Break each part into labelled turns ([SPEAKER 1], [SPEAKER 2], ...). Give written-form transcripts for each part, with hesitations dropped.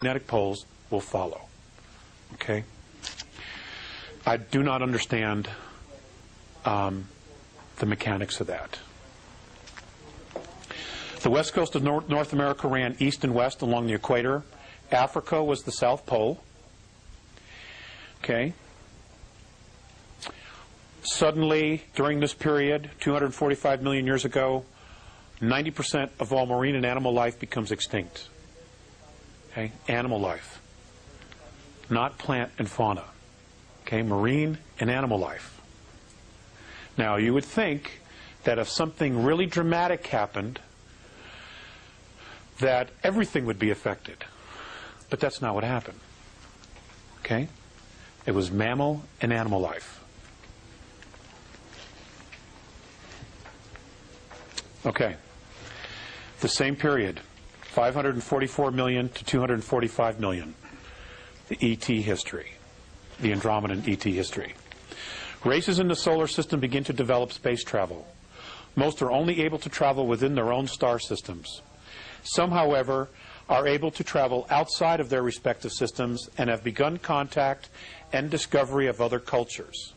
[SPEAKER 1] magnetic poles will follow. Okay? I do not understand the mechanics of that. The west coast of North America ran east and west along the equator. Africa was the South Pole. Okay? Suddenly, during this period, 245 million years ago, 90% of all marine and animal life becomes extinct. Okay? Animal life. Not plant and fauna. Okay? Marine and animal life. Now, you would think that if something really dramatic happened, that everything would be affected. But that's not what happened. Okay? It was mammal and animal life. Okay. The same period, 544 million to 245 million. The ET history. The Andromedan ET history. Races in the solar system begin to develop space travel. Most are only able to travel within their own star systems. Some, however, are able to travel outside of their respective systems and have begun contact and discovery of other cultures.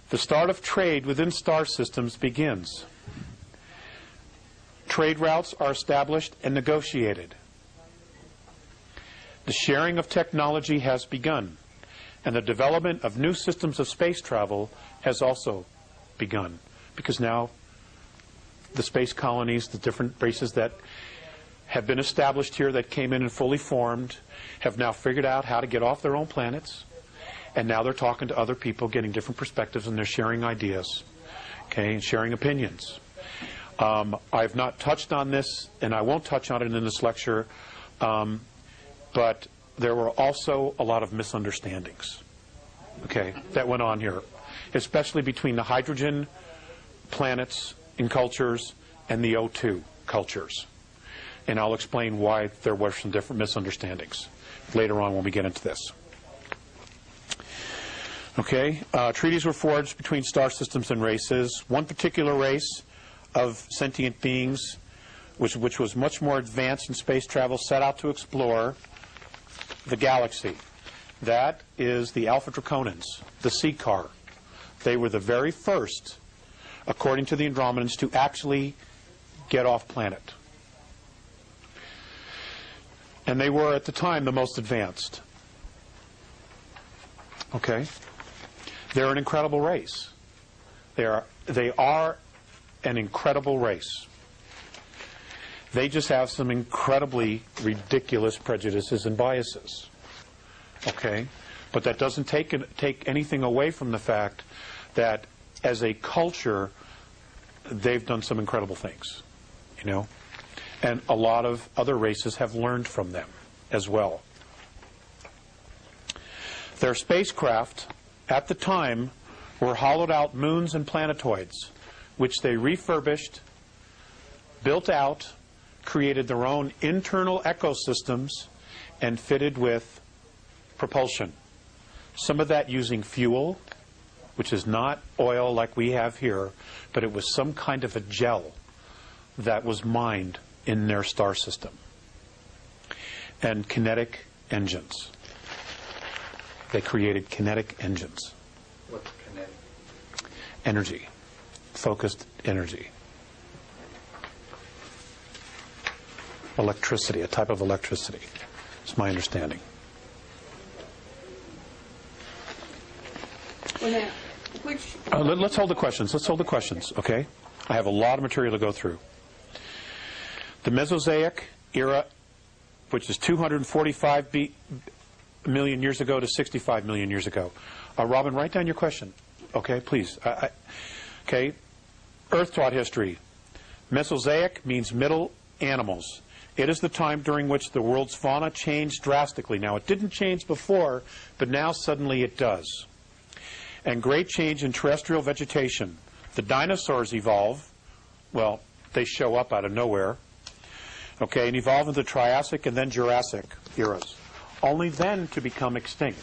[SPEAKER 1] The start of trade within star systems begins. Trade routes are established and negotiated. The sharing of technology has begun, and the development of new systems of space travel has also begun, because now the space colonies, the different races that have been established here that came in and fully formed, have now figured out how to get off their own planets, and now they're talking to other people, getting different perspectives, and they're sharing ideas, okay, and sharing opinions. I've not touched on this, and I won't touch on it in this lecture, but there were also a lot of misunderstandings, okay, that went on here, especially between the hydrogen planets in cultures and the O2 cultures. And I'll explain why there were some different misunderstandings later on when we get into this. Okay, treaties were forged between star systems and races. One particular race of sentient beings, which was much more advanced in space travel, set out to explore the galaxy. That is the Alpha Draconans, the Seacar. They were the very first, according to the Andromedans, to actually get off planet. And they were, at the time, the most advanced. Okay? They're an incredible race. They are an incredible race. They just have some incredibly ridiculous prejudices and biases. Okay? But that doesn't take anything away from the fact that as a culture, they've done some incredible things, you know? And a lot of other races have learned from them as well. Their spacecraft, at the time, were hollowed-out moons and planetoids, which they refurbished, built out, created their own internal ecosystems, and fitted with propulsion. Some of that using fuel, which is not oil like we have here, but it was some kind of a gel that was mined in their star system. And kinetic engines. They created kinetic engines.
[SPEAKER 2] What's kinetic?
[SPEAKER 1] Energy. Focused energy. Electricity, a type of electricity. It's my understanding.
[SPEAKER 3] Well, now,
[SPEAKER 1] let's hold the questions. Let's hold the questions, okay? I have a lot of material to go through. The Mesozoic era, which is 245 million years ago to 65 million years ago. Robin, write down your question, okay, please. Okay, Earth-taught history. Mesozoic means middle animals. It is the time during which the world's fauna changed drastically. Now, it didn't change before, but now suddenly it does. And great change in terrestrial vegetation. The dinosaurs evolve. Well, they show up out of nowhere. Okay, and evolve into the Triassic and then Jurassic eras, only then to become extinct.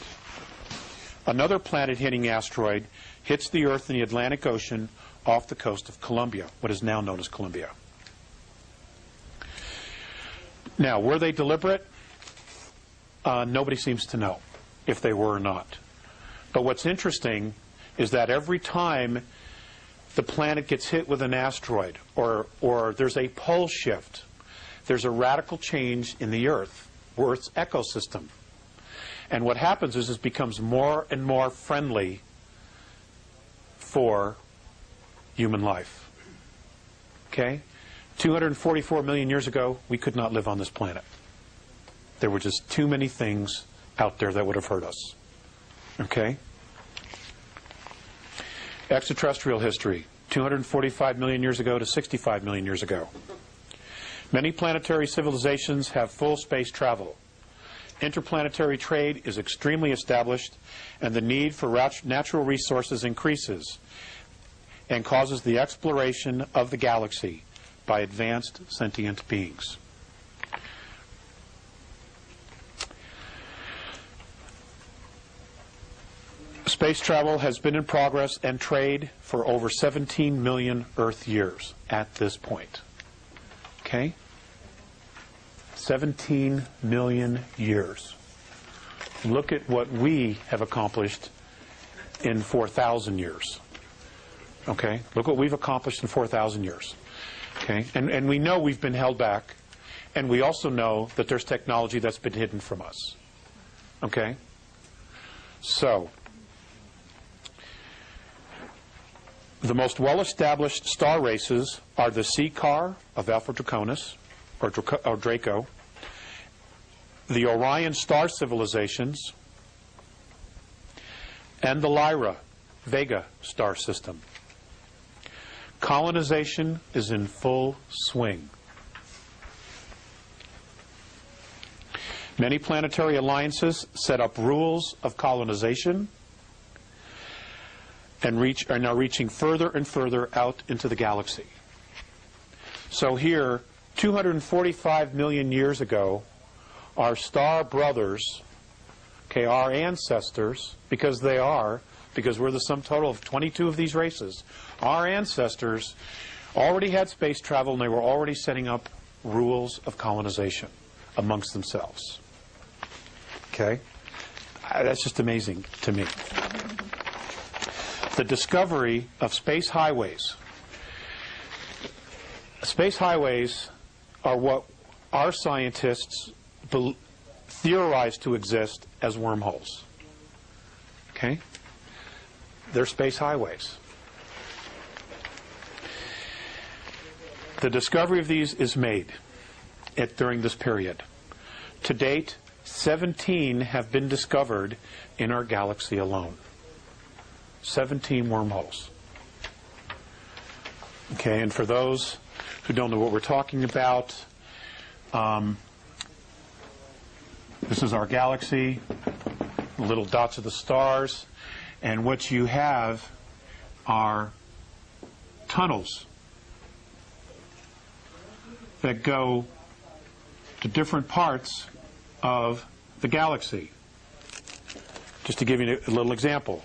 [SPEAKER 1] Another planet-hitting asteroid hits the Earth in the Atlantic Ocean off the coast of Colombia, what is now known as Colombia. Now, were they deliberate? Nobody seems to know if they were or not. But what's interesting is that every time the planet gets hit with an asteroid or there's a pole shift, there's a radical change in the Earth's ecosystem. And what happens is it becomes more and more friendly for human life. Okay? 244 million years ago, we could not live on this planet. There were just too many things out there that would have hurt us. Okay? Extraterrestrial history, 245 million years ago to 65 million years ago. Many planetary civilizations have full space travel. Interplanetary trade is extremely established, and the need for natural resources increases and causes the exploration of the galaxy by advanced sentient beings. Space travel has been in progress and trade for over 17 million Earth years at this point. Okay? 17 million years. Look at what we have accomplished in 4,000 years. Okay? Look what we've accomplished in 4,000 years. Okay? And we know we've been held back, and we also know that there's technology that's been hidden from us. Okay? So, the most well-established star races are the C Car of Alpha Draconis, or Draco, the Orion star civilizations, and the Lyra Vega star system. Colonization is in full swing. Many planetary alliances set up rules of colonization and are now reaching further and further out into the galaxy. So here, 245 million years ago, our star brothers, okay, our ancestors, because we're the sum total of 22 of these races, our ancestors already had space travel, and they were already setting up rules of colonization amongst themselves. Okay? That's just amazing to me. The discovery of space highways. Space highways are what our scientists theorize to exist as wormholes. Okay? They're space highways. The discovery of these is made during this period. To date, 17 have been discovered in our galaxy alone. 17 wormholes. Okay, and for those who don't know what we're talking about, this is our galaxy, the little dots of the stars, and what you have are tunnels that go to different parts of the galaxy. Just to give you a little example.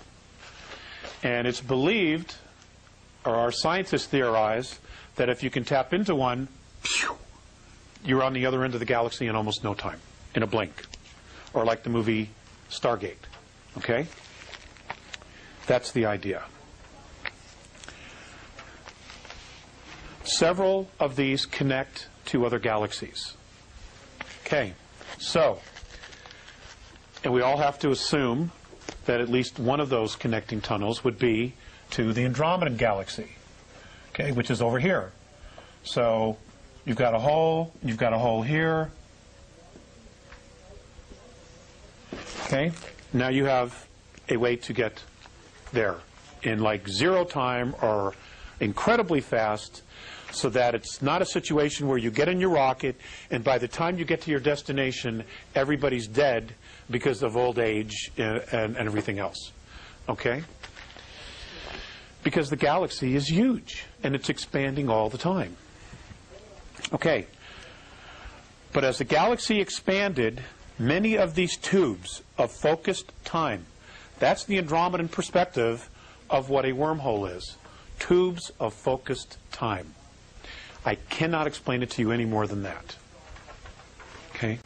[SPEAKER 1] And it's believed, or our scientists theorize, that if you can tap into one, you're on the other end of the galaxy in almost no time, in a blink. Or like the movie Stargate. Okay? That's the idea. Several of these connect to other galaxies. Okay, so, and we all have to assume that at least one of those connecting tunnels would be to the Andromedan galaxy, okay, which is over here. So you've got a hole here. Okay, now you have a way to get there in like zero time or incredibly fast, so that it's not a situation where you get in your rocket and by the time you get to your destination, everybody's dead because of old age and everything else. Okay? Because the galaxy is huge and it's expanding all the time. Okay. But as the galaxy expanded, many of these tubes of focused time, that's the Andromedan perspective of what a wormhole is. Tubes of focused time. I cannot explain it to you any more than that. Okay.